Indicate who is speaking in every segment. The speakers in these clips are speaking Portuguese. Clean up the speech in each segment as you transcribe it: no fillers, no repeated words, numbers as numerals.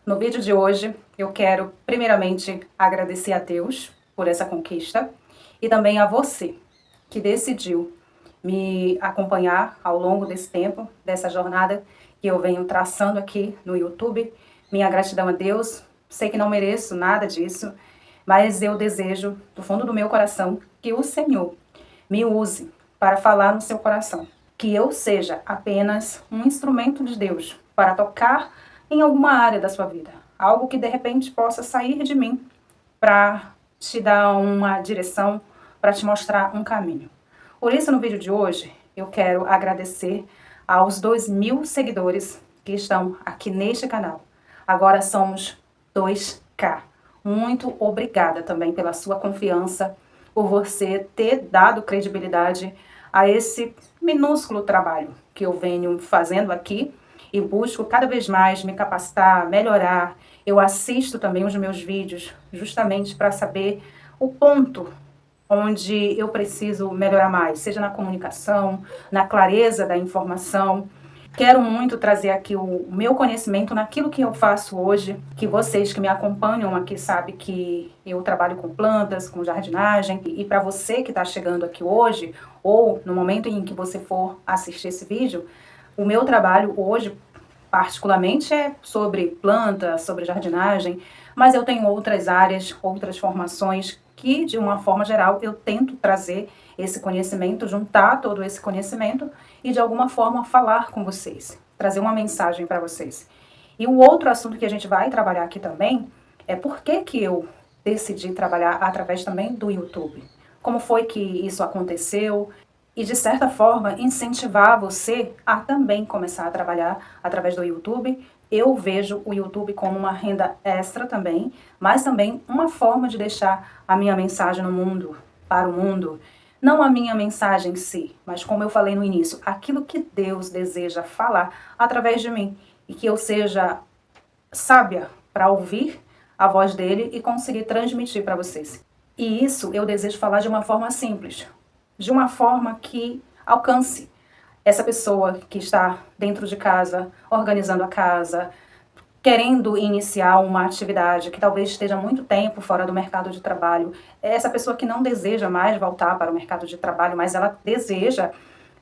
Speaker 1: No vídeo de hoje, eu quero primeiramente agradecer a Deus por essa conquista e também a você que decidiu me acompanhar ao longo desse tempo, dessa jornada que eu venho traçando aqui no YouTube. Minha gratidão a Deus. Sei que não mereço nada disso, mas eu desejo do fundo do meu coração que o Senhor me use para falar no seu coração. Que eu seja apenas um instrumento de Deus para tocar em alguma área da sua vida. Algo que de repente possa sair de mim para te dar uma direção, para te mostrar um caminho. Por isso, no vídeo de hoje, eu quero agradecer aos 2.000 seguidores que estão aqui neste canal. Agora somos 2K. Muito obrigada também pela sua confiança, por você ter dado credibilidade a esse minúsculo trabalho que eu venho fazendo aqui e busco cada vez mais me capacitar, melhorar. Eu assisto também os meus vídeos justamente para saber o ponto onde eu preciso melhorar mais, seja na comunicação, na clareza da informação. Quero muito trazer aqui o meu conhecimento naquilo que eu faço hoje, que vocês que me acompanham aqui sabem que eu trabalho com plantas, com jardinagem, e para você que está chegando aqui hoje, ou no momento em que você for assistir esse vídeo, o meu trabalho hoje, particularmente, é sobre planta, sobre jardinagem, mas eu tenho outras áreas, outras formações que, de uma forma geral, eu tento trazer esse conhecimento, juntar todo esse conhecimento e, de alguma forma, falar com vocês, trazer uma mensagem para vocês. E o outro assunto que a gente vai trabalhar aqui também é por que eu decidi trabalhar através também do YouTube. Como foi que isso aconteceu? E, de certa forma, incentivar você a também começar a trabalhar através do YouTube. Eu vejo o YouTube como uma renda extra também, mas também uma forma de deixar a minha mensagem no mundo, para o mundo. Não a minha mensagem em si, mas como eu falei no início, aquilo que Deus deseja falar através de mim. E que eu seja sábia para ouvir a voz dele e conseguir transmitir para vocês. E isso eu desejo falar de uma forma simples, de uma forma que alcance essa pessoa que está dentro de casa, organizando a casa, querendo iniciar uma atividade que talvez esteja muito tempo fora do mercado de trabalho. Essa pessoa que não deseja mais voltar para o mercado de trabalho, mas ela deseja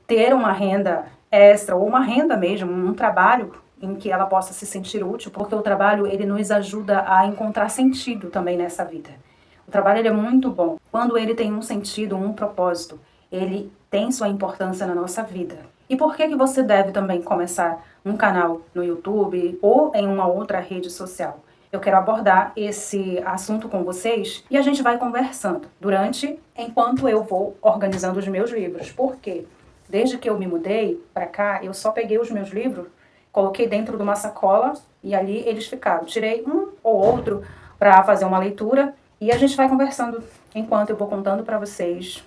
Speaker 1: ter uma renda extra ou uma renda mesmo, um trabalho em que ela possa se sentir útil, porque o trabalho ele nos ajuda a encontrar sentido também nessa vida. O trabalho ele é muito bom. Quando ele tem um sentido, um propósito, ele tem sua importância na nossa vida. E por que você deve também começar um canal no YouTube ou em uma outra rede social? Eu quero abordar esse assunto com vocês e a gente vai conversando enquanto eu vou organizando os meus livros. Por quê? Desde que eu me mudei para cá, eu só peguei os meus livros, coloquei dentro de uma sacola e ali eles ficaram. Tirei um ou outro para fazer uma leitura e a gente vai conversando enquanto eu vou contando para vocês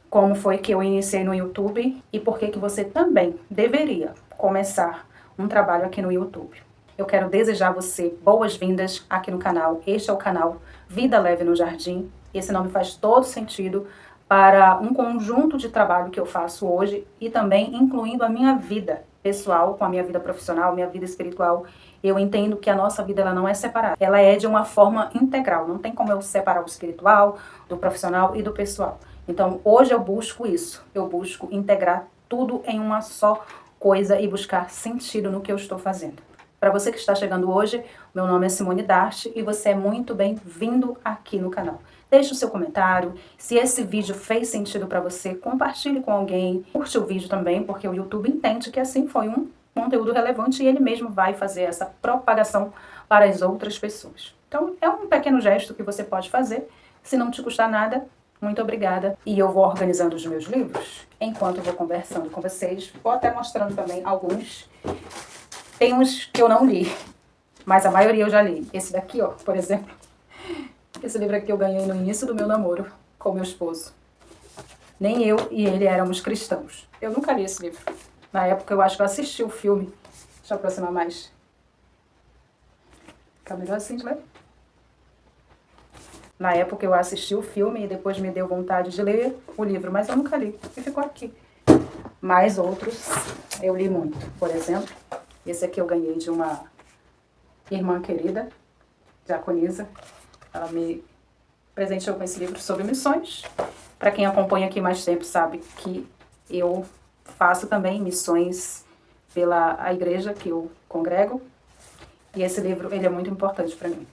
Speaker 1: como foi que eu iniciei no YouTube e por que você também deveria começar um trabalho aqui no YouTube. Eu quero desejar a você boas-vindas aqui no canal. Este é o canal Vida Leve no Jardim. Esse nome faz todo sentido para um conjunto de trabalho que eu faço hoje e também incluindo a minha vida pessoal com a minha vida profissional, minha vida espiritual. Eu entendo que a nossa vida ela não é separada, ela é de uma forma integral. Não tem como eu separar o espiritual do profissional e do pessoal. Então, hoje eu busco isso. Eu busco integrar tudo em uma só coisa e buscar sentido no que eu estou fazendo. Para você que está chegando hoje, meu nome é Simone Dart e você é muito bem-vindo aqui no canal. Deixe o seu comentário. Se esse vídeo fez sentido para você, compartilhe com alguém. Curte o vídeo também, porque o YouTube entende que assim foi um conteúdo relevante e ele mesmo vai fazer essa propagação para as outras pessoas. Então, é um pequeno gesto que você pode fazer. Se não te custar nada, muito obrigada. E eu vou organizando os meus livros enquanto eu vou conversando com vocês. Vou até mostrando também alguns. Tem uns que eu não li, mas a maioria eu já li. Esse daqui, ó, por exemplo. Esse livro aqui eu ganhei no início do meu namoro com meu esposo. Nem eu e ele éramos cristãos. Eu nunca li esse livro. Na época eu acho que eu assisti o filme. Deixa eu aproximar mais. Fica melhor assim de ler. Na época eu assisti o filme e depois me deu vontade de ler o livro, mas eu nunca li. E ficou aqui. Mais outros eu li muito. Por exemplo, esse aqui eu ganhei de uma irmã querida, diaconisa, ela me presenteou com esse livro sobre missões. Para quem acompanha aqui mais tempo sabe que eu faço também missões pela a igreja que eu congrego. E esse livro, ele é muito importante para mim.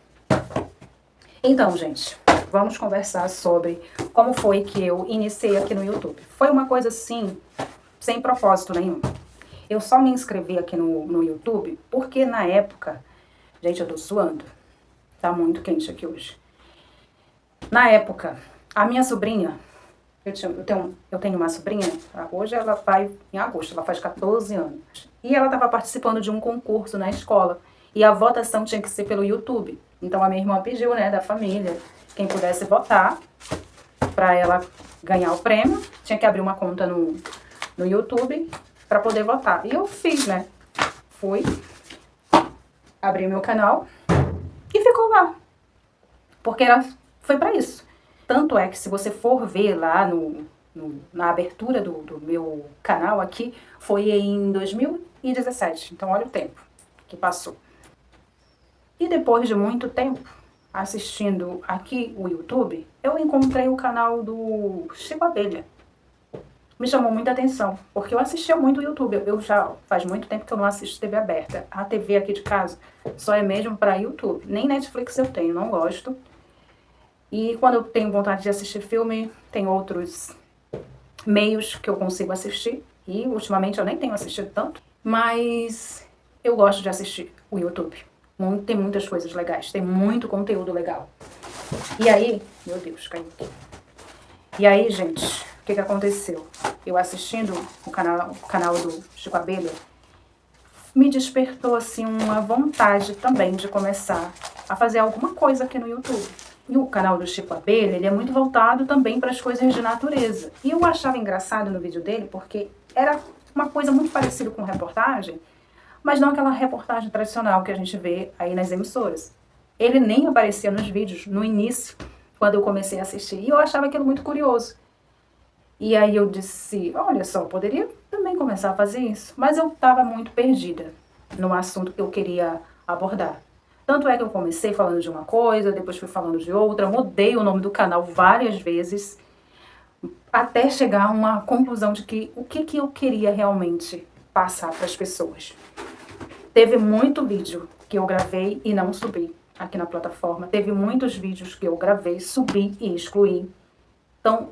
Speaker 1: Então, gente, vamos conversar sobre como foi que eu iniciei aqui no YouTube. Foi uma coisa assim, sem propósito nenhum. Eu só me inscrevi aqui no YouTube porque na época... Gente, eu tô suando. Tá muito quente aqui hoje. Na época, a minha sobrinha... Eu tenho uma sobrinha, hoje ela vai em agosto, ela faz 14 anos. E ela estava participando de um concurso na escola. E a votação tinha que ser pelo YouTube. Então a minha irmã pediu, né, da família, quem pudesse votar para ela ganhar o prêmio, tinha que abrir uma conta no YouTube para poder votar. E eu fiz, né? Fui, abri meu canal e ficou lá. Porque foi para isso. Tanto é que se você for ver lá na abertura do meu canal aqui, foi em 2017. Então olha o tempo que passou. E depois de muito tempo assistindo aqui o YouTube, eu encontrei o canal do Chico Abelha. Me chamou muita atenção, porque eu assistia muito o YouTube. Eu já faz muito tempo que eu não assisto TV aberta. A TV aqui de casa só é mesmo para YouTube. Nem Netflix eu tenho, não gosto. E quando eu tenho vontade de assistir filme, tem outros meios que eu consigo assistir. E ultimamente eu nem tenho assistido tanto. Mas eu gosto de assistir o YouTube. Tem muitas coisas legais, tem muito conteúdo legal. E aí, meu Deus, caiu aqui. E aí, gente, o que aconteceu? Eu assistindo o canal do Chico Abelha, me despertou assim uma vontade também de começar a fazer alguma coisa aqui no YouTube. E o canal do Chico Abelha, ele é muito voltado também para as coisas de natureza. E eu achava engraçado no vídeo dele, porque era uma coisa muito parecida com reportagem, mas não aquela reportagem tradicional que a gente vê aí nas emissoras. Ele nem aparecia nos vídeos no início, quando eu comecei a assistir, e eu achava aquilo muito curioso. E aí eu disse, olha só, poderia também começar a fazer isso. Mas eu estava muito perdida no assunto que eu queria abordar. Tanto é que eu comecei falando de uma coisa, depois fui falando de outra, mudei o nome do canal várias vezes, até chegar a uma conclusão de que o que eu queria realmente passar para as pessoas. Teve muito vídeo que eu gravei e não subi aqui na plataforma. Teve muitos vídeos que eu gravei, subi e excluí. Então,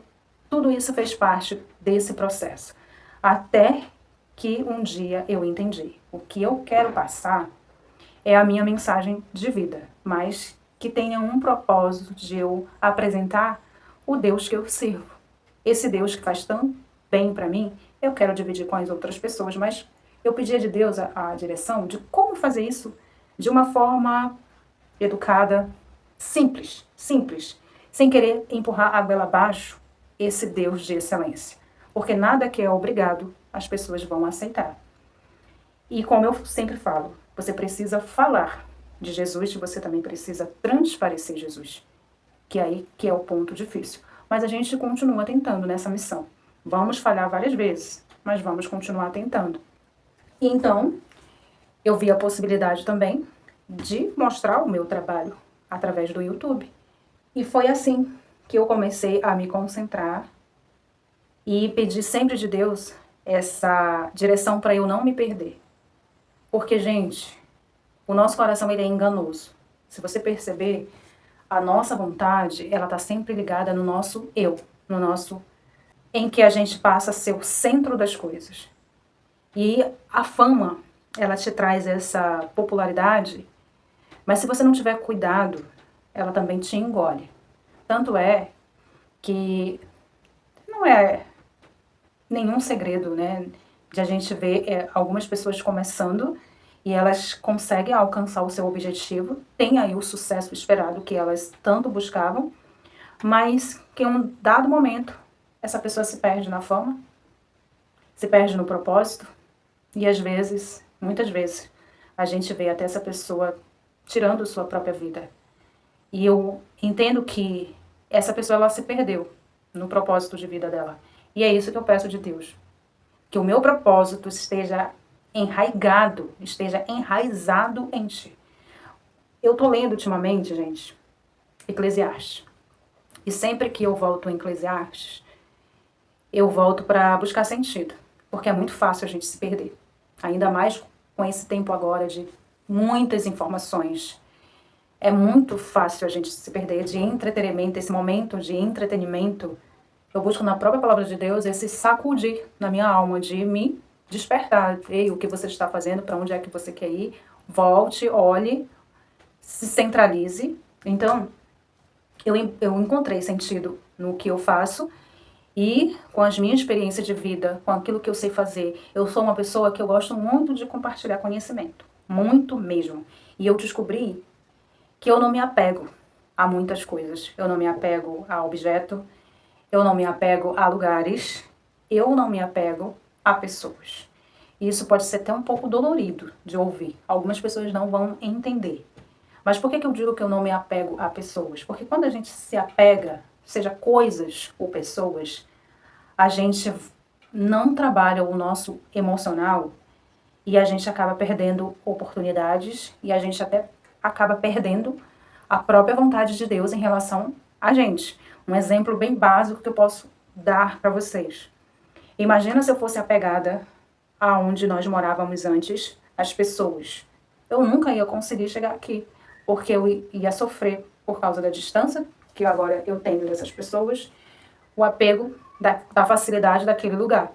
Speaker 1: tudo isso fez parte desse processo. Até que um dia eu entendi. O que eu quero passar é a minha mensagem de vida, mas que tenha um propósito de eu apresentar o Deus que eu sirvo. Esse Deus que faz tão bem para mim, eu quero dividir com as outras pessoas, mas eu pedia de Deus a direção de como fazer isso de uma forma educada, simples, sem querer empurrar a goela abaixo esse Deus de excelência. Porque nada que é obrigado, as pessoas vão aceitar. E como eu sempre falo, você precisa falar de Jesus e você também precisa transparecer Jesus. Que aí que é o ponto difícil. Mas a gente continua tentando nessa missão. Vamos falhar várias vezes, mas vamos continuar tentando. E então, eu vi a possibilidade também de mostrar o meu trabalho através do YouTube. E foi assim que eu comecei a me concentrar e pedir sempre de Deus essa direção para eu não me perder. Porque, gente, o nosso coração ele é enganoso. Se você perceber, a nossa vontade, ela está sempre ligada no nosso eu, no nosso em que a gente passa a ser o centro das coisas. E a fama, ela te traz essa popularidade, mas se você não tiver cuidado, ela também te engole. Tanto é que não é nenhum segredo, né, de a gente ver algumas pessoas começando e elas conseguem alcançar o seu objetivo, tem aí o sucesso esperado que elas tanto buscavam, mas que em um dado momento essa pessoa se perde na fama, se perde no propósito e às vezes, muitas vezes, a gente vê até essa pessoa tirando sua própria vida. E eu entendo que essa pessoa ela se perdeu no propósito de vida dela. E é isso que eu peço de Deus. Que o meu propósito esteja enraizado em ti. Eu tô lendo ultimamente, gente, Eclesiastes. E sempre que eu volto em Eclesiastes, eu volto para buscar sentido. Porque é muito fácil a gente se perder. Ainda mais com esse tempo agora de muitas informações. É muito fácil a gente se perder de entretenimento, esse momento de entretenimento. Eu busco na própria palavra de Deus esse sacudir na minha alma, de me despertar. Ei, o que você está fazendo? Para onde é que você quer ir? Volte, olhe, se centralize. Então, eu encontrei sentido no que eu faço e com as minhas experiências de vida, com aquilo que eu sei fazer. Eu sou uma pessoa que eu gosto muito de compartilhar conhecimento. Muito mesmo. E eu descobri que eu não me apego a muitas coisas. Eu não me apego a objeto, eu não me apego a lugares, eu não me apego a pessoas. E isso pode ser até um pouco dolorido de ouvir. Algumas pessoas não vão entender. Mas por que eu digo que eu não me apego a pessoas? Porque quando a gente se apega, seja coisas ou pessoas, a gente não trabalha o nosso emocional e a gente acaba perdendo oportunidades e a gente até acaba perdendo a própria vontade de Deus em relação a gente. Um exemplo bem básico que eu posso dar para vocês. Imagina se eu fosse apegada aonde nós morávamos antes, as pessoas. Eu nunca ia conseguir chegar aqui, porque eu ia sofrer por causa da distância que agora eu tenho dessas pessoas, o apego da facilidade daquele lugar.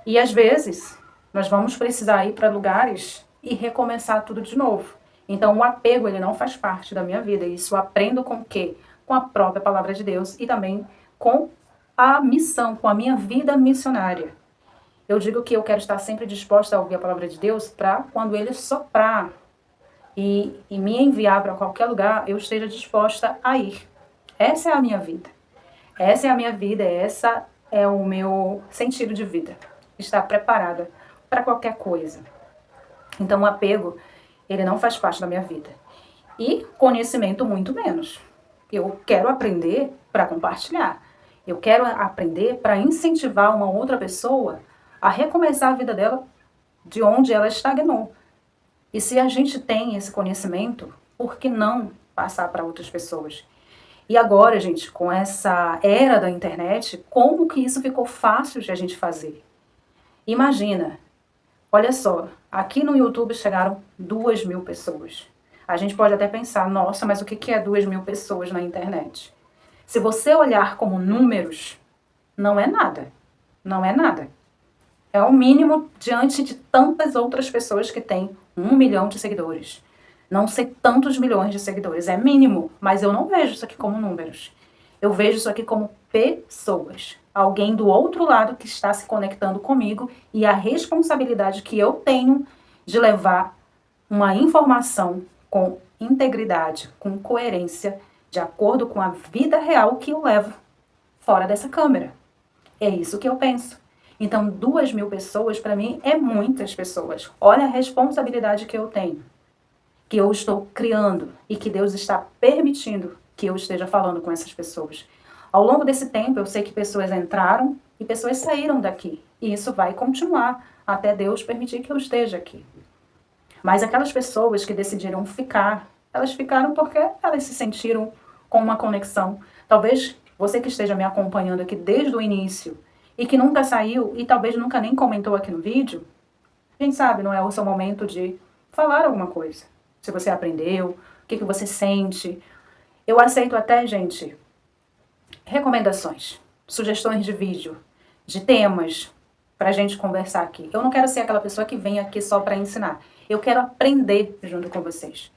Speaker 1: E às vezes, nós vamos precisar ir para lugares e recomeçar tudo de novo. Então, o apego, ele não faz parte da minha vida. Isso eu aprendo com o quê? Com a própria palavra de Deus e também com a missão, com a minha vida missionária. Eu digo que eu quero estar sempre disposta a ouvir a palavra de Deus para quando Ele soprar e me enviar para qualquer lugar, eu esteja disposta a ir. Essa é a minha vida. Essa é a minha vida, essa é o meu sentido de vida. Estar preparada para qualquer coisa. Então, o apego, ele não faz parte da minha vida. E conhecimento, muito menos. Eu quero aprender para compartilhar. Eu quero aprender para incentivar uma outra pessoa a recomeçar a vida dela de onde ela estagnou. E se a gente tem esse conhecimento, por que não passar para outras pessoas? E agora, gente, com essa era da internet, como que isso ficou fácil de a gente fazer? Imagina, olha só, aqui no YouTube chegaram 2.000 pessoas. A gente pode até pensar, nossa, mas o que é 2.000 pessoas na internet? Se você olhar como números, não é nada. Não é nada. É o mínimo diante de tantas outras pessoas que têm 1 milhão de seguidores. Não sei tantos milhões de seguidores, é mínimo, mas eu não vejo isso aqui como números. Eu vejo isso aqui como pessoas. Alguém do outro lado que está se conectando comigo e a responsabilidade que eu tenho de levar uma informação com integridade, com coerência, de acordo com a vida real que eu levo fora dessa câmera. É isso que eu penso. Então, 2.000 pessoas, para mim, é muitas pessoas. Olha a responsabilidade que eu tenho, que eu estou criando e que Deus está permitindo que eu esteja falando com essas pessoas. Ao longo desse tempo, eu sei que pessoas entraram e pessoas saíram daqui. E isso vai continuar até Deus permitir que eu esteja aqui. Mas aquelas pessoas que decidiram ficar, elas ficaram porque elas se sentiram com uma conexão. Talvez você que esteja me acompanhando aqui desde o início e que nunca saiu e talvez nunca nem comentou aqui no vídeo, quem sabe não é o seu momento de falar alguma coisa. Se você aprendeu, o que você sente. Eu aceito até, gente, recomendações, sugestões de vídeo, de temas pra gente conversar aqui. Eu não quero ser aquela pessoa que vem aqui só para ensinar. Eu quero aprender junto com vocês.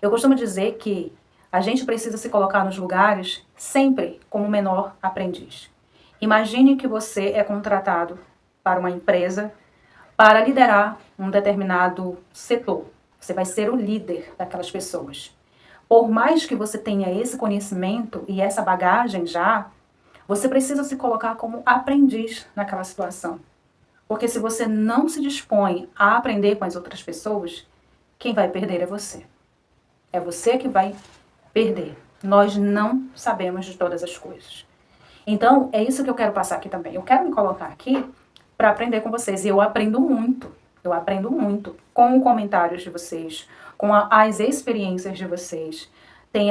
Speaker 1: Eu costumo dizer que a gente precisa se colocar nos lugares sempre como menor aprendiz. Imagine que você é contratado para uma empresa para liderar um determinado setor. Você vai ser o líder daquelas pessoas. Por mais que você tenha esse conhecimento e essa bagagem já, você precisa se colocar como aprendiz naquela situação. Porque se você não se dispõe a aprender com as outras pessoas, quem vai perder é você. É você que vai perder. Nós não sabemos de todas as coisas. Então, é isso que eu quero passar aqui também. Eu quero me colocar aqui para aprender com vocês. E eu aprendo muito com comentários de vocês, com as experiências de vocês. Tem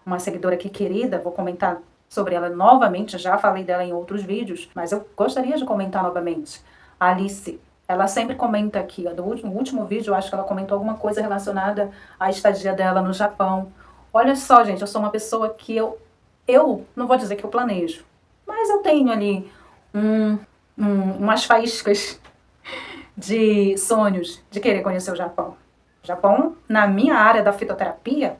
Speaker 1: uma seguidora aqui querida, vou comentar sobre ela novamente, já falei dela em outros vídeos, mas eu gostaria de comentar novamente. A Alice, ela sempre comenta aqui, no último vídeo eu acho que ela comentou alguma coisa relacionada à estadia dela no Japão. Olha só, gente, eu sou uma pessoa que eu não vou dizer que eu planejo, mas eu tenho ali umas faíscas de sonhos de querer conhecer o Japão. O Japão, na minha área da fitoterapia,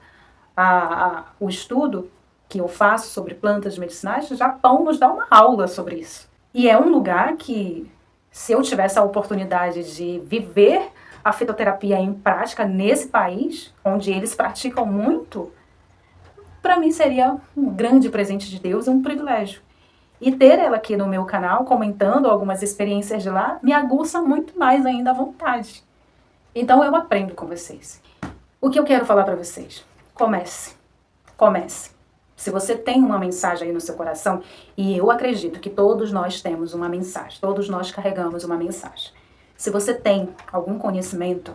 Speaker 1: o estudo que eu faço sobre plantas medicinais, o Japão nos dá uma aula sobre isso. E é um lugar que, se eu tivesse a oportunidade de viver a fitoterapia em prática nesse país, onde eles praticam muito, para mim seria um grande presente de Deus e um privilégio. E ter ela aqui no meu canal, comentando algumas experiências de lá, me aguça muito mais ainda a vontade. Então eu aprendo com vocês. O que eu quero falar para vocês? Comece. Comece. Se você tem uma mensagem aí no seu coração, e eu acredito que todos nós temos uma mensagem, todos nós carregamos uma mensagem. Se você tem algum conhecimento,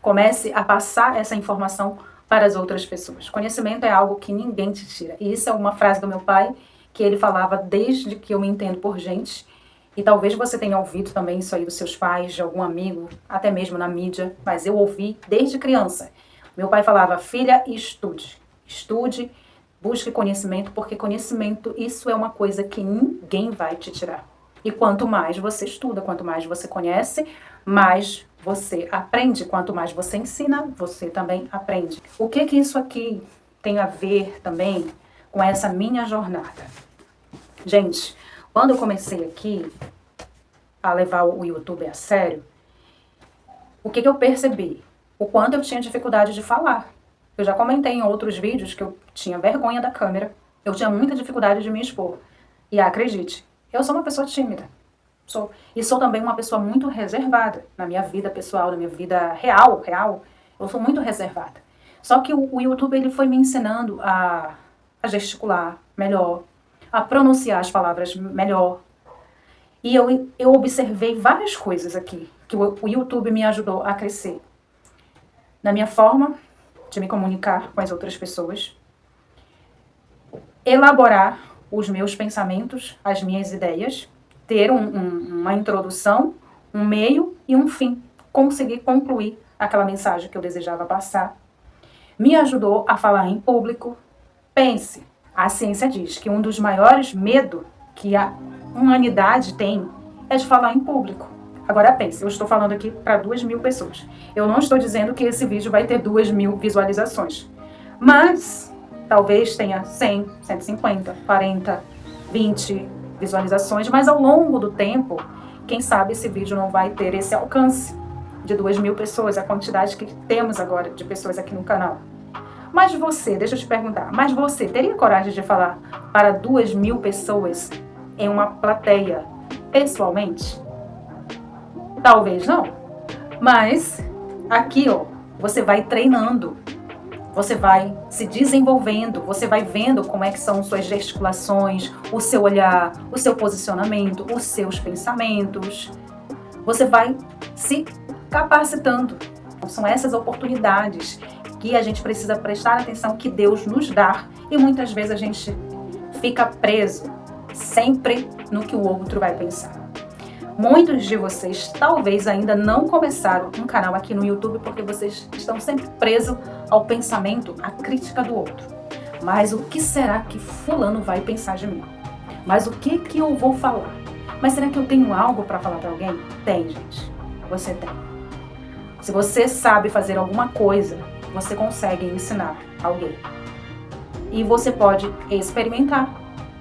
Speaker 1: comece a passar essa informação para as outras pessoas. Conhecimento é algo que ninguém te tira. E isso é uma frase do meu pai, que ele falava desde que eu me entendo por gente, e talvez você tenha ouvido também isso aí dos seus pais, de algum amigo, até mesmo na mídia, mas eu ouvi desde criança. Meu pai falava: filha, estude, estude, busque conhecimento, porque conhecimento, isso é uma coisa que ninguém vai te tirar. E quanto mais você estuda, quanto mais você conhece, mais você aprende. Quanto mais você ensina, você também aprende. O que isso aqui tem a ver também com essa minha jornada? Gente, quando eu comecei aqui a levar o YouTube a sério, o que eu percebi? O quanto eu tinha dificuldade de falar. Eu já comentei em outros vídeos que eu tinha vergonha da câmera, eu tinha muita dificuldade de me expor. E acredite, eu sou uma pessoa tímida. E sou também uma pessoa muito reservada na minha vida pessoal, na minha vida real. Eu sou muito reservada. Só que o YouTube ele foi me ensinando a gesticular melhor, a pronunciar as palavras melhor. E eu observei várias coisas aqui que o YouTube me ajudou a crescer. Na minha forma de me comunicar com as outras pessoas, elaborar os meus pensamentos, as minhas ideias, ter uma introdução, um meio e um fim, conseguir concluir aquela mensagem que eu desejava passar. Me ajudou a falar em público. Pense, a ciência diz que um dos maiores medos que a humanidade tem é de falar em público. Agora pense, eu estou falando aqui para 2.000 pessoas. Eu não estou dizendo que esse vídeo vai ter 2.000 visualizações, mas talvez tenha 100, 150, 40, 20 visualizações, mas ao longo do tempo, quem sabe esse vídeo não vai ter esse alcance de 2.000 pessoas, a quantidade que temos agora de pessoas aqui no canal. Mas você, deixa eu te perguntar, mas você teria coragem de falar para 2.000 pessoas em uma plateia pessoalmente? Talvez não. Mas aqui, ó, você vai treinando, você vai se desenvolvendo, você vai vendo como é que são suas gesticulações, o seu olhar, o seu posicionamento, os seus pensamentos. Você vai se capacitando. Então, são essas oportunidades que a gente precisa prestar atenção, que Deus nos dá. E muitas vezes a gente fica preso sempre no que o outro vai pensar. Muitos de vocês talvez ainda não começaram um canal aqui no YouTube porque vocês estão sempre presos ao pensamento, à crítica do outro. Mas o que será que fulano vai pensar de mim? Mas o que eu vou falar? Mas será que eu tenho algo para falar para alguém? Tem, gente. Você tem. Se você sabe fazer alguma coisa, você consegue ensinar alguém. E você pode experimentar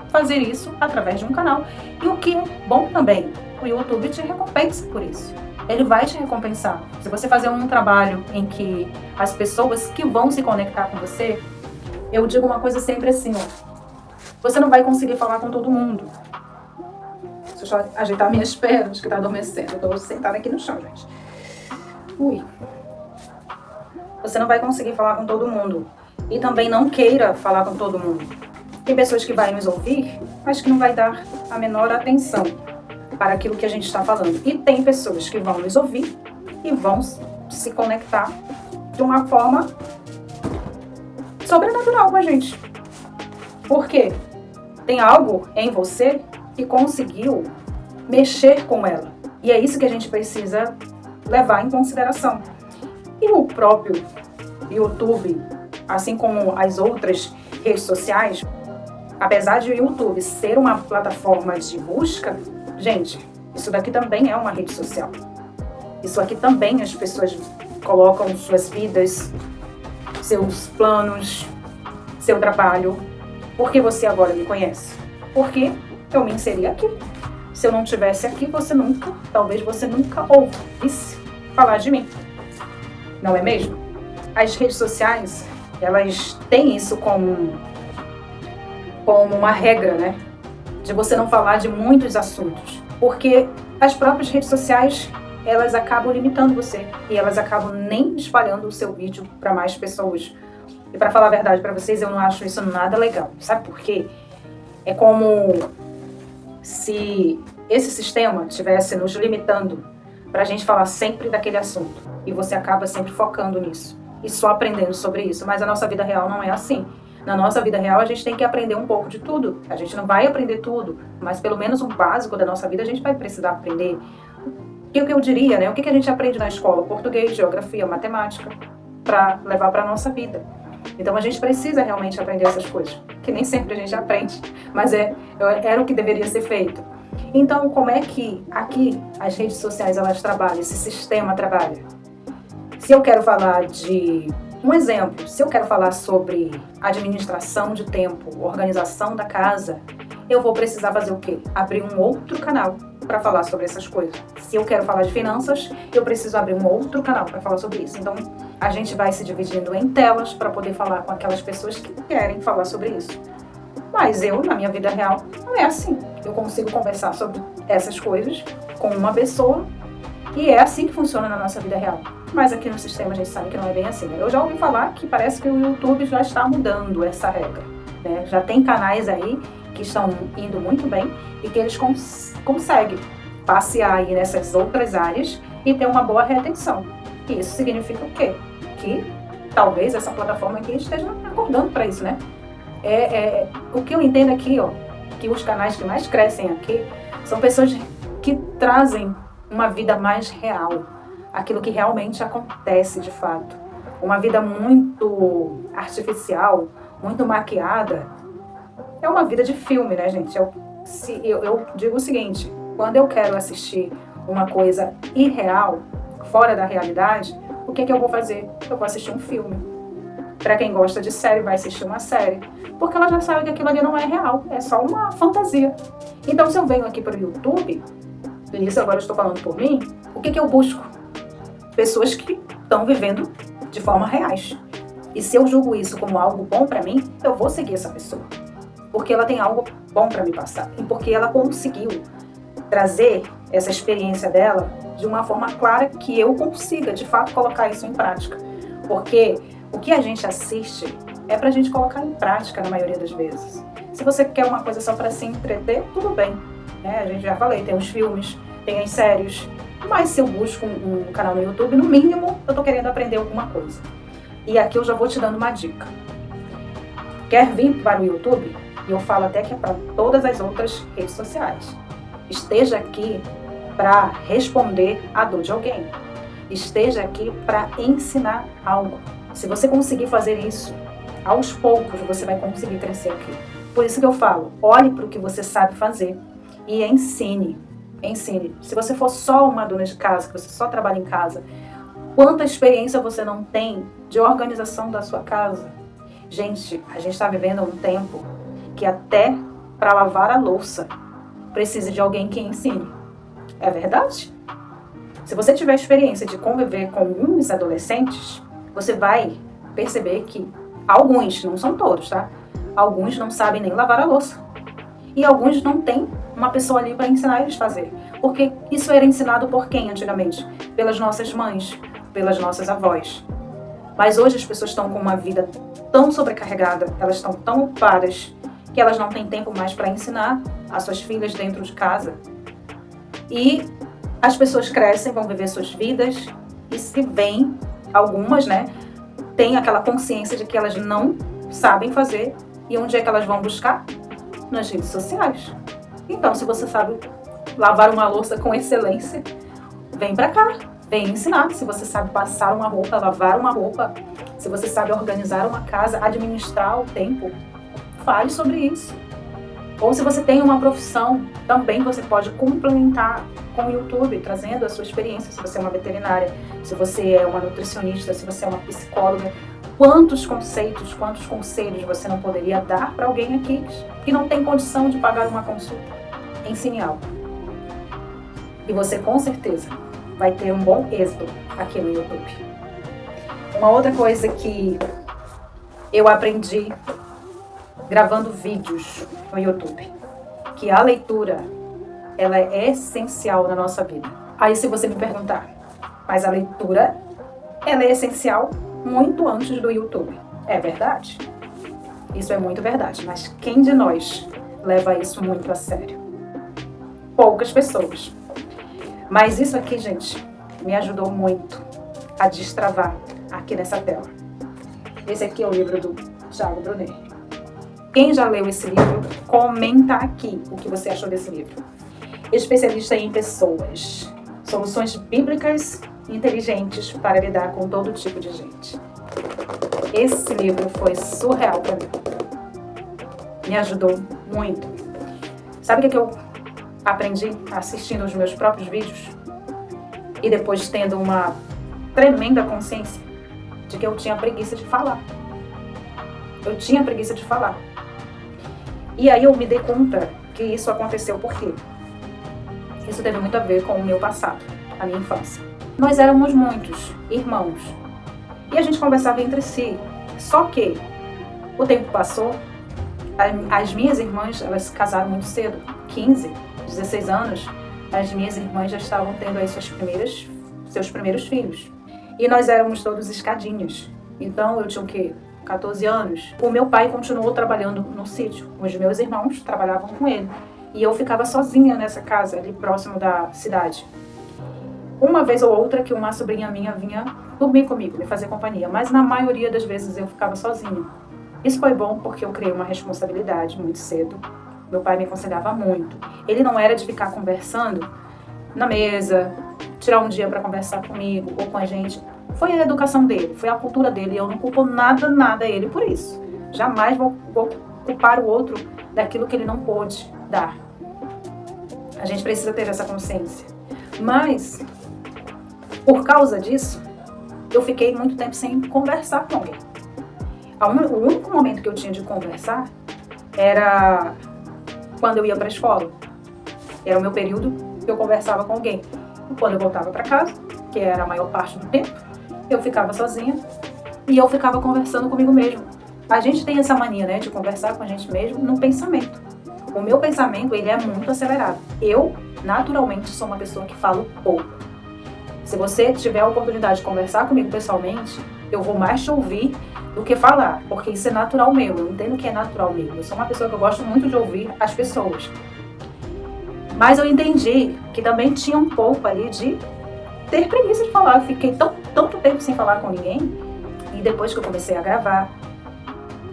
Speaker 1: fazer isso através de um canal. E o que é bom também, o YouTube te recompensa por isso. Ele vai te recompensar. Se você fazer um trabalho em que as pessoas que vão se conectar com você, eu digo uma coisa sempre assim, ó, você não vai conseguir falar com todo mundo. Deixa eu ajeitar minhas pernas que tá adormecendo. Eu tô sentada aqui no chão, gente. Ui. Você não vai conseguir falar com todo mundo. E também não queira falar com todo mundo. Tem pessoas que vão nos ouvir, mas que não vai dar a menor atenção para aquilo que a gente está falando. E tem pessoas que vão nos ouvir e vão se conectar de uma forma sobrenatural com a gente. Por quê? Tem algo em você que conseguiu mexer com ela. E é isso que a gente precisa levar em consideração. E o próprio YouTube, assim como as outras redes sociais, apesar de o YouTube ser uma plataforma de busca, gente, isso daqui também é uma rede social. Isso aqui também as pessoas colocam suas vidas, seus planos, seu trabalho. Por que você agora me conhece? Porque eu me inseri aqui. Se eu não estivesse aqui, talvez você nunca ouvisse falar de mim. Não é mesmo? As redes sociais, elas têm isso como uma regra, né? De você não falar de muitos assuntos. Porque as próprias redes sociais, elas acabam limitando você. E elas acabam nem espalhando o seu vídeo para mais pessoas. E para falar a verdade para vocês, eu não acho isso nada legal. Sabe por quê? É como se esse sistema estivesse nos limitando para a gente falar sempre daquele assunto. E você acaba sempre focando nisso. E só aprendendo sobre isso. Mas a nossa vida real não é assim. Na nossa vida real, a gente tem que aprender um pouco de tudo. A gente não vai aprender tudo, mas pelo menos o básico da nossa vida a gente vai precisar aprender. O que eu diria, né? O que a gente aprende na escola? Português, geografia, matemática, para levar para a nossa vida. Então a gente precisa realmente aprender essas coisas, que nem sempre a gente aprende, mas era o que deveria ser feito. Então, como é que aqui as redes sociais elas trabalham, esse sistema trabalha? Se eu quero falar de um exemplo, se eu quero falar sobre administração de tempo, organização da casa, eu vou precisar fazer o quê? Abrir um outro canal para falar sobre essas coisas. Se eu quero falar de finanças, eu preciso abrir um outro canal para falar sobre isso. Então, a gente vai se dividindo em telas para poder falar com aquelas pessoas que querem falar sobre isso. Mas eu, na minha vida real, não é assim. Eu consigo conversar sobre essas coisas com uma pessoa e é assim que funciona na nossa vida real. Mas aqui no sistema a gente sabe que não é bem assim, né? Eu já ouvi falar que parece que o YouTube já está mudando essa regra, né? Já tem canais aí que estão indo muito bem e que eles conseguem passear aí nessas outras áreas e ter uma boa retenção. E isso significa o quê? Que talvez essa plataforma aqui esteja acordando para isso, né? O que eu entendo aqui, ó, que os canais que mais crescem aqui são pessoas que trazem uma vida mais real, aquilo que realmente acontece de fato. Uma vida muito artificial, muito maquiada, é uma vida de filme, né, gente? Eu digo o seguinte, quando eu quero assistir uma coisa irreal, fora da realidade, o que eu vou fazer? Eu vou assistir um filme. Para quem gosta de série, vai assistir uma série. Porque ela já sabe que aquilo ali não é real, é só uma fantasia. Então, se eu venho aqui para o YouTube, e isso agora eu estou falando por mim, o que eu busco? Pessoas que estão vivendo de forma reais. E se eu julgo isso como algo bom para mim, eu vou seguir essa pessoa. Porque ela tem algo bom para me passar. E porque ela conseguiu trazer essa experiência dela de uma forma clara que eu consiga, de fato, colocar isso em prática. Porque o que a gente assiste é pra gente colocar em prática na maioria das vezes. Se você quer uma coisa só para se entreter, tudo bem. Né? A gente já falei, tem os filmes, tem as séries. Mas se eu busco um canal no YouTube, no mínimo, eu tô querendo aprender alguma coisa. E aqui eu já vou te dando uma dica. Quer vir para o YouTube? E eu falo até que é para todas as outras redes sociais. Esteja aqui para responder a dor de alguém. Esteja aqui para ensinar algo. Se você conseguir fazer isso, aos poucos você vai conseguir crescer aqui. Por isso que eu falo, olhe para o que você sabe fazer e ensine. Ensine. Se você for só uma dona de casa, que você só trabalha em casa, quanta experiência você não tem de organização da sua casa? Gente, a gente está vivendo um tempo que até para lavar a louça precisa de alguém que ensine. É verdade? Se você tiver experiência de conviver com uns adolescentes, você vai perceber que alguns, não são todos, tá? Alguns não sabem nem lavar a louça. E alguns não têm uma pessoa ali para ensinar eles a fazer. Porque isso era ensinado por quem antigamente? Pelas nossas mães, pelas nossas avós. Mas hoje as pessoas estão com uma vida tão sobrecarregada, elas estão tão ocupadas, que elas não têm tempo mais para ensinar as suas filhas dentro de casa. E as pessoas crescem, vão viver suas vidas e se veem, algumas, né, têm aquela consciência de que elas não sabem fazer. E onde é que elas vão buscar? Nas redes sociais. Então, se você sabe lavar uma louça com excelência, vem pra cá, vem ensinar. Se você sabe passar uma roupa, lavar uma roupa, se você sabe organizar uma casa, administrar o tempo, fale sobre isso. Ou se você tem uma profissão, também você pode complementar com o YouTube, trazendo a sua experiência, se você é uma veterinária, se você é uma nutricionista, se você é uma psicóloga. Quantos conceitos, quantos conselhos você não poderia dar para alguém aqui que não tem condição de pagar uma consulta? Ensine algo. E você com certeza vai ter um bom êxito aqui no YouTube. Uma outra coisa que eu aprendi gravando vídeos no YouTube, que a leitura, ela é essencial na nossa vida. Aí se você me perguntar, mas a leitura, ela é essencial muito antes do YouTube. É verdade? Isso é muito verdade, mas quem de nós leva isso muito a sério? Poucas pessoas. Mas isso aqui, gente, me ajudou muito a destravar aqui nessa tela. Esse aqui é o livro do Thiago Brunet. Quem já leu esse livro, comenta aqui o que você achou desse livro. Especialista em pessoas. Soluções bíblicas inteligentes para lidar com todo tipo de gente. Esse livro foi surreal para mim. Me ajudou muito. Sabe o que eu aprendi assistindo os meus próprios vídeos? E depois tendo uma tremenda consciência de que eu tinha preguiça de falar. Eu tinha preguiça de falar. E aí eu me dei conta que isso aconteceu por quê? Isso teve muito a ver com o meu passado, a minha infância. Nós éramos muitos irmãos e a gente conversava entre si. Só que o tempo passou, as minhas irmãs, elas se casaram muito cedo, 15, 16 anos. As minhas irmãs já estavam tendo aí seus primeiros filhos. E nós éramos todos escadinhos. Então eu tinha o quê? 14 anos. O meu pai continuou trabalhando no sítio. Os meus irmãos trabalhavam com ele. E eu ficava sozinha nessa casa, ali próximo da cidade. Uma vez ou outra que uma sobrinha minha vinha dormir comigo, me fazer companhia. Mas na maioria das vezes eu ficava sozinha. Isso foi bom porque eu criei uma responsabilidade muito cedo. Meu pai me aconselhava muito. Ele não era de ficar conversando na mesa, tirar um dia para conversar comigo ou com a gente. Foi a educação dele, foi a cultura dele. E eu não culpo nada ele por isso. Jamais vou culpar o outro daquilo que ele não pôde dar. A gente precisa ter essa consciência. Mas, por causa disso, eu fiquei muito tempo sem conversar com alguém. O único momento que eu tinha de conversar era quando eu ia para a escola. Era o meu período que eu conversava com alguém. E quando eu voltava para casa, que era a maior parte do tempo, eu ficava sozinha e eu ficava conversando comigo mesmo. A gente tem essa mania, né, de conversar com a gente mesmo no pensamento. O meu pensamento, ele é muito acelerado. Eu, naturalmente, sou uma pessoa que falo pouco. Se você tiver a oportunidade de conversar comigo pessoalmente, eu vou mais te ouvir do que falar, porque isso é natural meu. Eu entendo que é natural meu. Eu sou uma pessoa que eu gosto muito de ouvir as pessoas. Mas eu entendi que também tinha um pouco ali de ter preguiça de falar. Eu fiquei tanto tempo sem falar com ninguém. E depois que eu comecei a gravar,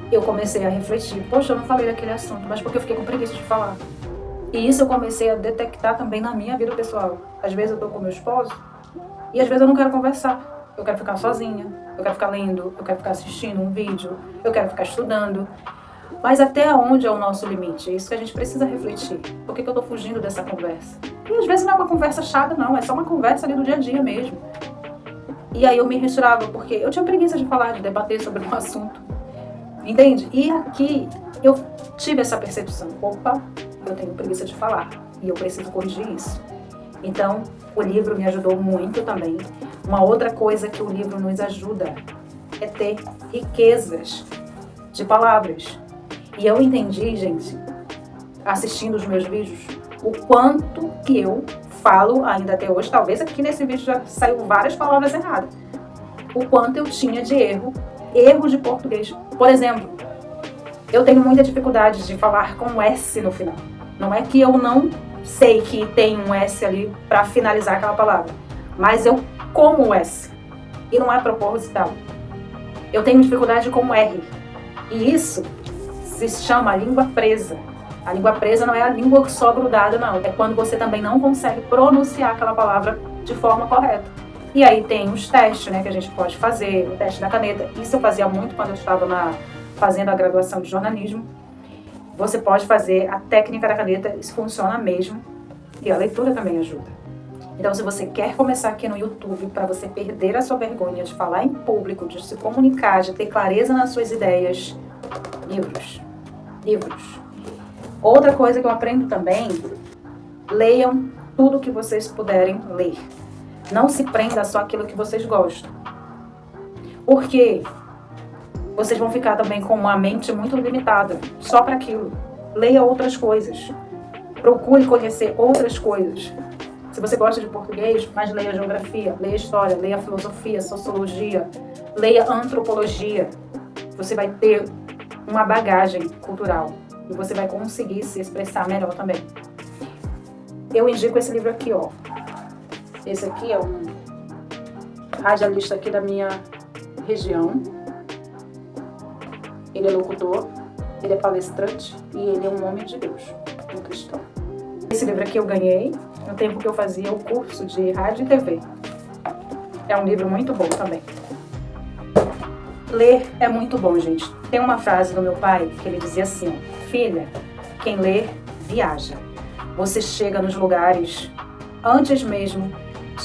Speaker 1: eu comecei a refletir. Poxa, eu não falei daquele assunto, mas porque eu fiquei com preguiça de falar. E isso eu comecei a detectar também na minha vida pessoal. Às vezes eu tô com meu esposo e às vezes eu não quero conversar. Eu quero ficar sozinha, eu quero ficar lendo, eu quero ficar assistindo um vídeo, eu quero ficar estudando. Mas até onde é o nosso limite? É isso que a gente precisa refletir. Por que eu tô fugindo dessa conversa? E às vezes não é uma conversa chata, não. É só uma conversa ali do dia a dia mesmo. E aí eu me retirava, porque eu tinha preguiça de falar, de debater sobre um assunto. Entende? E aqui eu tive essa percepção. Opa, eu tenho preguiça de falar. E eu preciso corrigir isso. Então, o livro me ajudou muito também. Uma outra coisa que o livro nos ajuda é ter riquezas de palavras. E eu entendi, gente, assistindo os meus vídeos, o quanto que eu falo ainda até hoje. Talvez aqui nesse vídeo já saiu várias palavras erradas. O quanto eu tinha de erro de português. Por exemplo, eu tenho muita dificuldade de falar com S no final. Não é que eu não sei que tem um S ali para finalizar aquela palavra, mas eu como o S. E não é proposital. Eu tenho dificuldade com o R. E isso se chama língua presa. A língua presa não é a língua só grudada, não. É quando você também não consegue pronunciar aquela palavra de forma correta. E aí tem os testes, né, que a gente pode fazer, o teste da caneta. Isso eu fazia muito quando eu estava fazendo a graduação de jornalismo. Você pode fazer a técnica da caneta, isso funciona mesmo. E a leitura também ajuda. Então, se você quer começar aqui no YouTube para você perder a sua vergonha de falar em público, de se comunicar, de ter clareza nas suas ideias, livros. Livros. Outra coisa que eu aprendo também, leiam tudo que vocês puderem ler. Não se prenda só àquilo que vocês gostam. Porque vocês vão ficar também com uma mente muito limitada, só para aquilo. Leia outras coisas. Procure conhecer outras coisas. Se você gosta de português, mas leia geografia, leia história, leia filosofia, sociologia, leia antropologia. Você vai ter uma bagagem cultural e você vai conseguir se expressar melhor também. Eu indico esse livro aqui, ó. Esse aqui é um radialista aqui da minha região. Ele é locutor, ele é palestrante e ele é um homem de Deus, um cristão. Esse livro aqui eu ganhei no tempo que eu fazia o curso de rádio e TV. É um livro muito bom também. Ler é muito bom, gente. Tem uma frase do meu pai que ele dizia assim, ó, filha, quem lê, viaja. Você chega nos lugares antes mesmo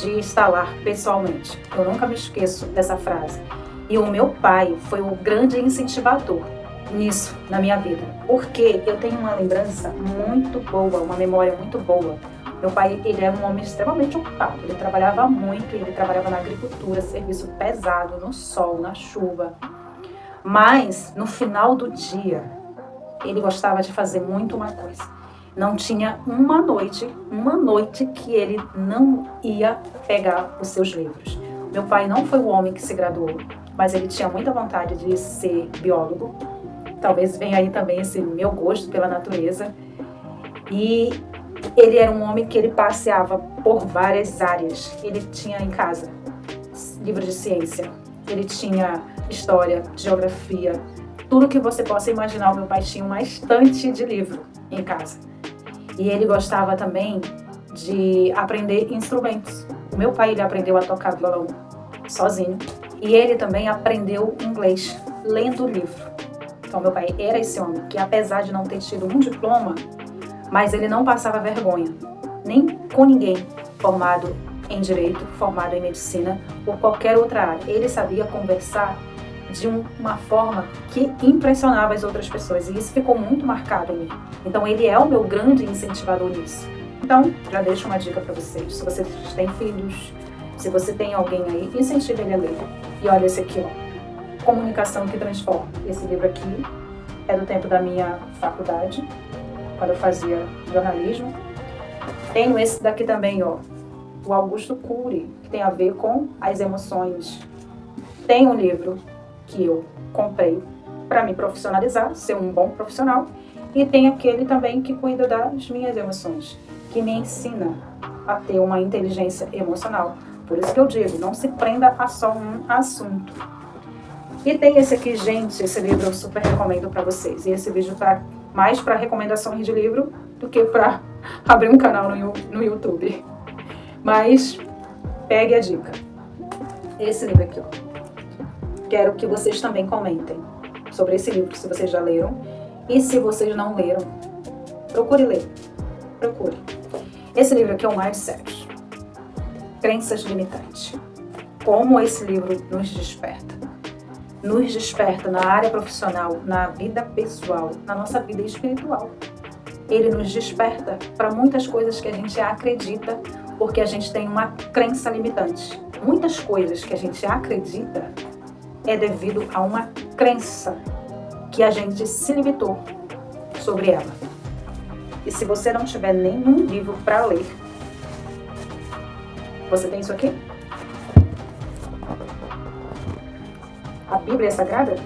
Speaker 1: de estar lá pessoalmente. Eu nunca me esqueço dessa frase. E o meu pai foi o grande incentivador nisso na minha vida. Porque eu tenho uma lembrança muito boa, uma memória muito boa. Meu pai, ele era um homem extremamente ocupado. Ele trabalhava muito, ele trabalhava na agricultura, serviço pesado, no sol, na chuva. Mas, no final do dia, ele gostava de fazer muito uma coisa. Não tinha uma noite que ele não ia pegar os seus livros. Meu pai não foi o homem que se graduou, mas ele tinha muita vontade de ser biólogo. Talvez venha aí também esse meu gosto pela natureza. E ele era um homem que ele passeava por várias áreas. Ele tinha em casa livro de ciência, ele tinha história, geografia, tudo que você possa imaginar. O meu pai tinha uma estante de livro em casa. E ele gostava também de aprender instrumentos. O meu pai, ele aprendeu a tocar violão sozinho. E ele também aprendeu inglês lendo livro. Então, meu pai era esse homem que, apesar de não ter tido um diploma, mas ele não passava vergonha, nem com ninguém formado em direito, formado em medicina ou qualquer outra área. Ele sabia conversar de uma forma que impressionava as outras pessoas e isso ficou muito marcado em mim. Então, ele é o meu grande incentivador nisso. Então, já deixo uma dica para vocês. Se vocês têm filhos, se você tem alguém aí, incentive ele a ler. E olha esse aqui, ó, Comunicação que Transforma. Esse livro aqui é do tempo da minha faculdade, quando eu fazia jornalismo. Tenho esse daqui também, ó, o Augusto Cury, que tem a ver com as emoções. Tem um livro que eu comprei para me profissionalizar, ser um bom profissional, e tem aquele também que cuida das minhas emoções, que me ensina a ter uma inteligência emocional. Por isso que eu digo, não se prenda a só um assunto. E tem esse aqui, gente, esse livro eu super recomendo para vocês. E esse vídeo tá mais para recomendações de livro do que para abrir um canal no YouTube. Mas pegue a dica. Esse livro aqui, ó. Quero que vocês também comentem sobre esse livro, se vocês já leram. E se vocês não leram, procure ler. Procure. Esse livro aqui é o Mindset. Crenças limitantes. Como esse livro nos desperta. Nos desperta na área profissional, na vida pessoal, na nossa vida espiritual. Ele nos desperta para muitas coisas que a gente acredita, porque a gente tem uma crença limitante. Muitas coisas que a gente acredita é devido a uma crença que a gente se limitou sobre ela. E se você não tiver nenhum livro para ler, você tem isso aqui? A Bíblia Sagrada?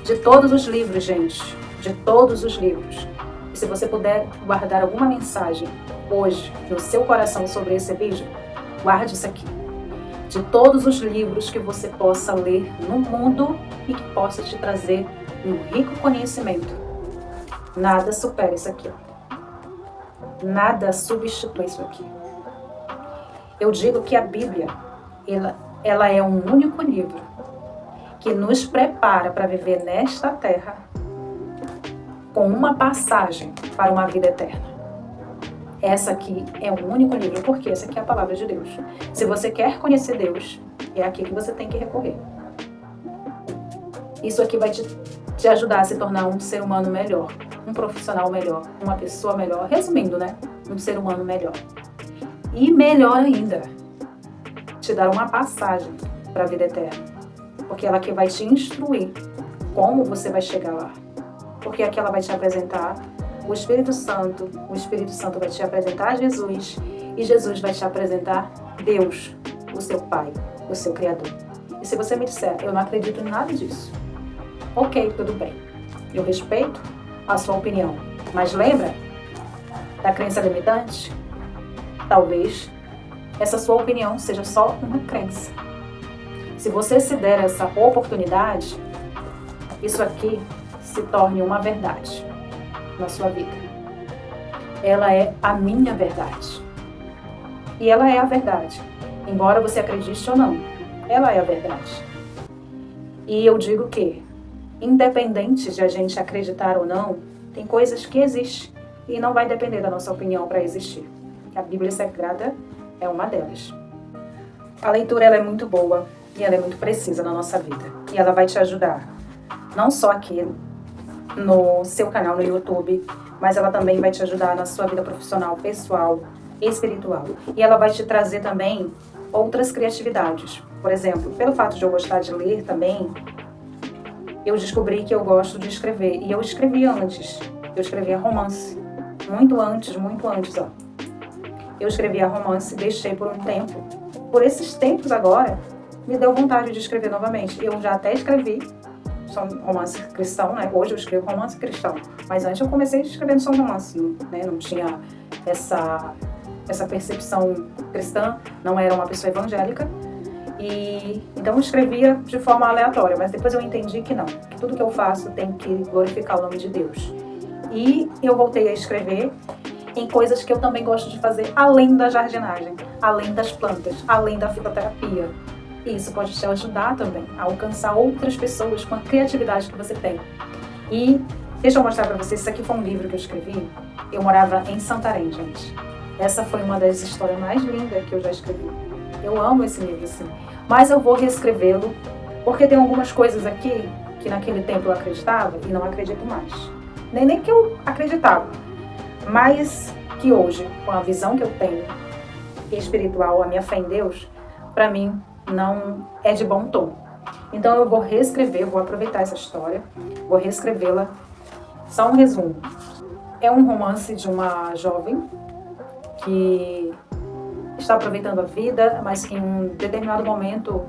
Speaker 1: De todos os livros, gente. De todos os livros. E se você puder guardar alguma mensagem hoje no seu coração sobre esse vídeo, guarde isso aqui. de todos os livros que você possa ler no mundo e que possa te trazer um rico conhecimento. Nada supera isso aqui, ó. Nada substitui isso aqui. Eu digo que a Bíblia, ela é um único livro que nos prepara para viver nesta terra com uma passagem para uma vida eterna. Essa aqui é o único livro, porque essa aqui é a palavra de Deus. Se você quer conhecer Deus, é aqui que você tem que recorrer. Isso aqui vai te ajudar a se tornar um ser humano melhor, um profissional melhor, uma pessoa melhor. Resumindo, né? Um ser humano melhor. E melhor ainda, te dar uma passagem para a vida eterna. Porque ela que vai te instruir como você vai chegar lá. Porque aqui ela vai te apresentar o Espírito Santo vai te apresentar Jesus, e Jesus vai te apresentar Deus, o seu Pai, o seu Criador. E se você me disser, eu não acredito em nada disso, ok, tudo bem. Eu respeito a sua opinião, mas lembra da crença limitante? Talvez essa sua opinião seja só uma crença. Se você se der essa oportunidade, isso aqui se torne uma verdade na sua vida. Ela é a minha verdade. E ela é a verdade. Embora você acredite ou não, ela é a verdade. E eu digo que, independente de a gente acreditar ou não, tem coisas que existem e não vai depender da nossa opinião para existir. A Bíblia Sagrada é uma delas. A leitura ela é muito boa e ela é muito precisa na nossa vida. E ela vai te ajudar, não só aqui no seu canal no YouTube, mas ela também vai te ajudar na sua vida profissional, pessoal, espiritual. E ela vai te trazer também outras criatividades. Por exemplo, pelo fato de eu gostar de ler também, eu descobri que eu gosto de escrever. E eu escrevia antes. Eu escrevia romance. Muito antes, ó. Eu escrevia romance, deixei por um tempo. Por esses tempos agora, me deu vontade de escrever novamente. Eu já até escrevi só romance cristão, né? Hoje eu escrevo romance cristão. Mas antes eu comecei escrevendo só romance, né? Não tinha essa percepção cristã, não era uma pessoa evangélica. E então eu escrevia de forma aleatória, mas depois eu entendi que não, que tudo que eu faço tem que glorificar o nome de Deus. E eu voltei a escrever em coisas que eu também gosto de fazer, além da jardinagem, além das plantas, além da fitoterapia. E isso pode te ajudar também a alcançar outras pessoas com a criatividade que você tem. E deixa eu mostrar pra vocês, isso aqui foi um livro que eu escrevi. Eu morava em Santarém, gente. Essa foi uma das histórias mais lindas que eu já escrevi. Eu amo esse livro, assim. Mas eu vou reescrevê-lo, porque tem algumas coisas aqui que naquele tempo eu acreditava e não acredito mais. Nem que eu acreditava, mas que hoje, com a visão que eu tenho espiritual, a minha fé em Deus, pra mim, não é de bom tom. Então eu vou reescrever, vou aproveitar essa história, vou reescrevê-la. Só um resumo. É um romance de uma jovem que está aproveitando a vida, mas que em um determinado momento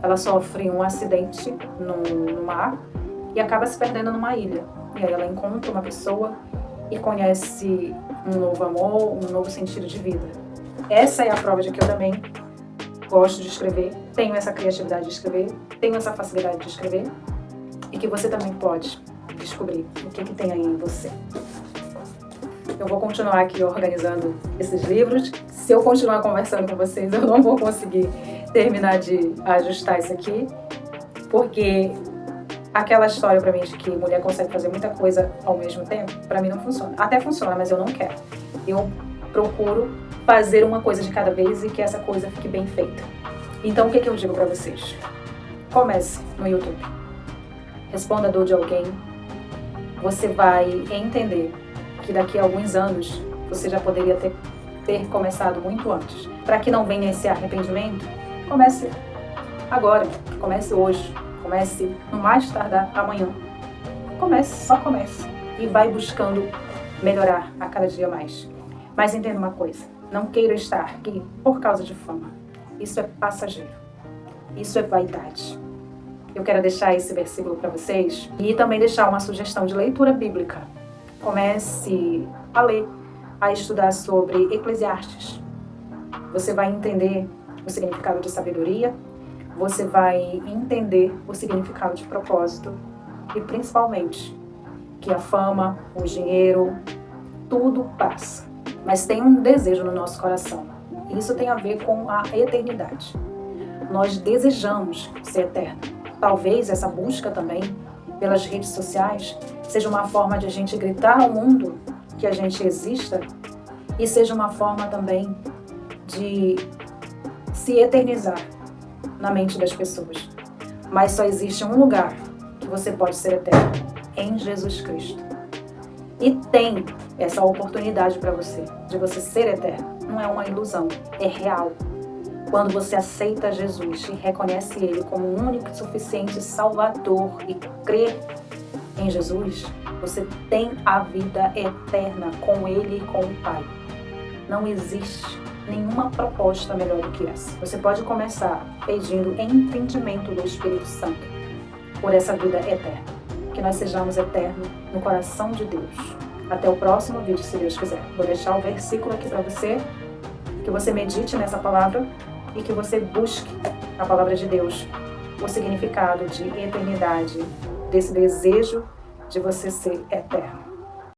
Speaker 1: ela sofre um acidente no mar e acaba se perdendo numa ilha. E aí ela encontra uma pessoa e conhece um novo amor, um novo sentido de vida. Essa é a prova de que eu também gosto de escrever, tenho essa criatividade de escrever, tenho essa facilidade de escrever, e que você também pode descobrir o que tem aí em você. Eu vou continuar aqui organizando esses livros. Se eu continuar conversando com vocês, eu não vou conseguir terminar de ajustar isso aqui, porque aquela história pra mim de que mulher consegue fazer muita coisa ao mesmo tempo, pra mim não funciona. Até funciona, mas eu não quero. Eu procuro fazer uma coisa de cada vez e que essa coisa fique bem feita. Então, o que eu digo pra vocês? Comece no YouTube. Responda a dor de alguém. Você vai entender que daqui a alguns anos você já poderia ter começado muito antes. Para que não venha esse arrependimento, comece agora, comece hoje, comece no mais tardar amanhã. Comece, só comece. E vai buscando melhorar a cada dia mais. Mas entenda uma coisa, não queira estar aqui por causa de fama. Isso é passageiro. Isso é vaidade. Eu quero deixar esse versículo para vocês e também deixar uma sugestão de leitura bíblica. Comece a ler, a estudar sobre Eclesiastes. Você vai entender o significado de sabedoria, você vai entender o significado de propósito e principalmente que a fama, o dinheiro, tudo passa. Mas tem um desejo no nosso coração. E isso tem a ver com a eternidade. Nós desejamos ser eterno. Talvez essa busca também pelas redes sociais seja uma forma de a gente gritar ao mundo que a gente exista e seja uma forma também de se eternizar na mente das pessoas. Mas só existe um lugar que você pode ser eterno, em Jesus Cristo. E tem essa oportunidade para você, de você ser eterno. Não é uma ilusão, é real. Quando você aceita Jesus e reconhece Ele como o único e suficiente Salvador e crê em Jesus, você tem a vida eterna com Ele e com o Pai. Não existe nenhuma proposta melhor do que essa. Você pode começar pedindo entendimento do Espírito Santo por essa vida eterna. Que nós sejamos eternos no coração de Deus. Até o próximo vídeo, se Deus quiser. Vou deixar o versículo aqui para você, que você medite nessa palavra e que você busque na palavra de Deus o significado de eternidade, desse desejo de você ser eterno.